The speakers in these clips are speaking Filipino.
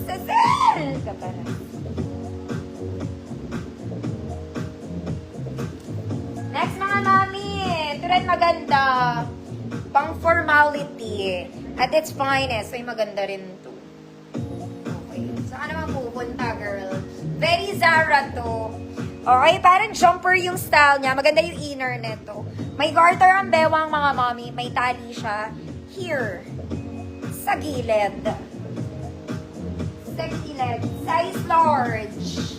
Cecil! Kaparas. Next mga mami. Ito rin maganda. Pang formality. At its finest. Ay maganda rin to. Okay. Saan naman pupunta, girl? Very Zara to. Okay, parang jumper yung style niya. Maganda yung inner neto. May garter ang bewang mga mami. May tali siya. Here. Sa gilid. Sa gilid. Size large.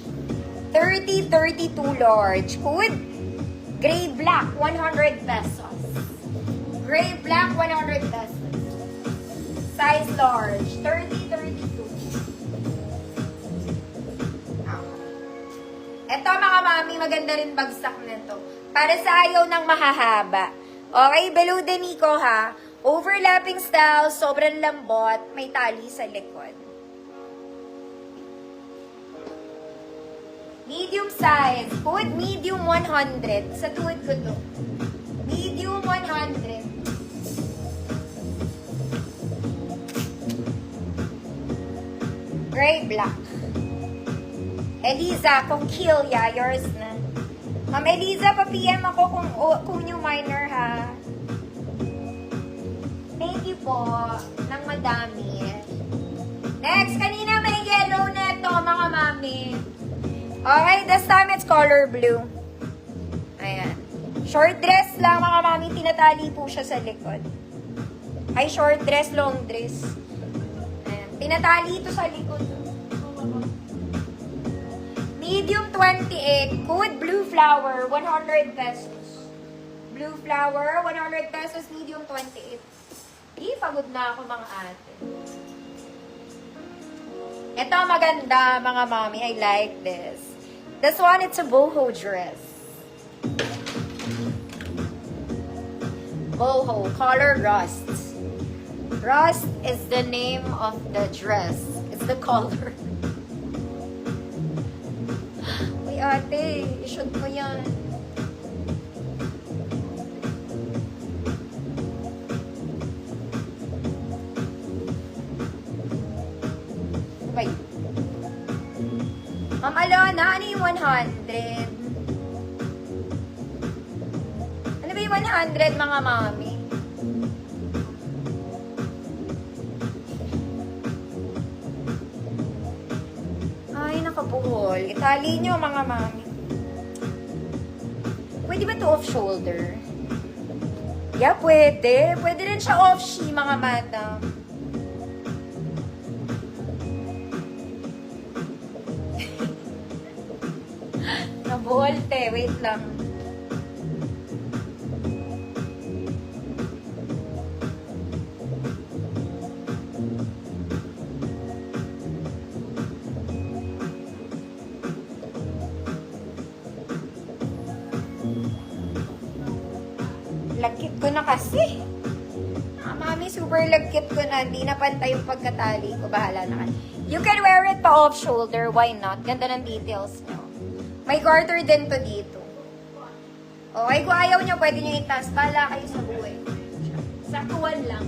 30-32 large. Good. Gray black, 100 pesos. Gray black, 100 pesos. Size large. 30-32. Ito mga mami, maganda rin bagsak nito. Para sa ayaw ng mahahaba. Okay, below the knee ko ha. Overlapping style, sobrang lambot, may tali sa likod. Medium size, good medium 100. Sa tuhod ko to. Medium 100. Gray black. Eliza, kung kill ya, yours na. Ma'am Eliza, pa-PM ako kung new minor ha. Thank you po, ng madami. Next, kanina may yellow na ito, mga mami. Okay, this time it's color blue. Ayan. Short dress lang, mga mami. Tinatali po siya sa likod. Ay, short dress, long dress. Ayan. Tinatali ito sa likod. Medium 28. Good blue flower, 100 pesos. Blue flower, 100 pesos. Medium 28. Pagod na ako mga ate. Ito maganda mga mommy. I like this. This one, it's a boho dress. Boho, color rust. Rust is the name of the dress. It's the color. Uy ate, i-shoot mo yan. Okay. Ma'am Alona, ano yung 100? Ano ba yung 100 mga mami? Ay, nakabuhol. Itali nyo mga mami. Pwede ba to off-shoulder? Yeah, pwede. Pwede rin siya off-she mga madam. Nabuholte. Wait lang. Lagkit ko na kasi. Mami, super lagkit ko na. Hindi na pantay yung pagkatali ko. Bahala na kayo. You can wear it pa off-shoulder. Why not? Ganda ng details nyo. May garter din to dito. Okay, kung ayaw nyo, pwede nyo itas. Bala kayo sa buhay. Saktuan lang.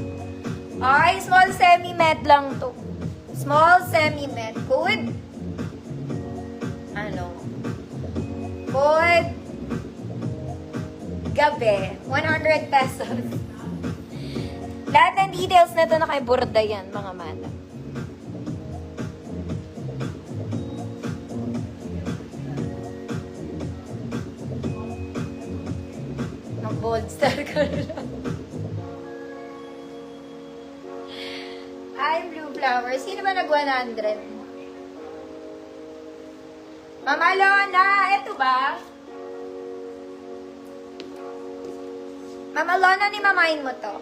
Okay, small semi-med lang to. Small semi-med. Good. Ano? Good. Gabi. 100 pesos. Lahat ng details na ito nakaiburda yan, mga madam. Bold star ko lang. Ay, blue flower. Sino ba nag-100? Ma'am Alona, eto ba? Ma'am Alona, ni mamain mo to.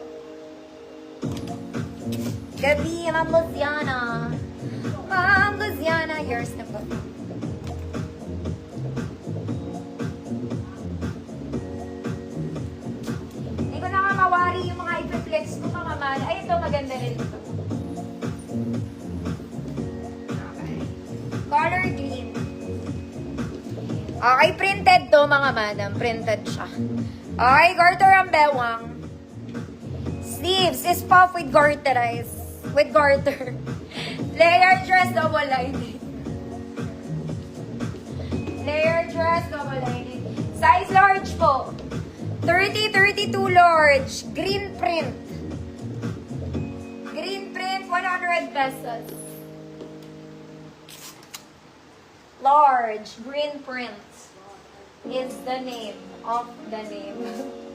Gabi, Ma'am Luciana. Ma'am Luciana, yours na po. Mawari yung mga i-flex ko mga man. Ay, ito maganda rin ito. Okay. Color green. Okay, printed to mga madam. Printed siya. Okay, garter ang bewang. Sleeves is puff with garterize. With garter. Layer dress, double lining. Layer dress, double lining. Size large po. 30-32 large. Green print. Green print, 100 pesos. Large, green print is the name of the name.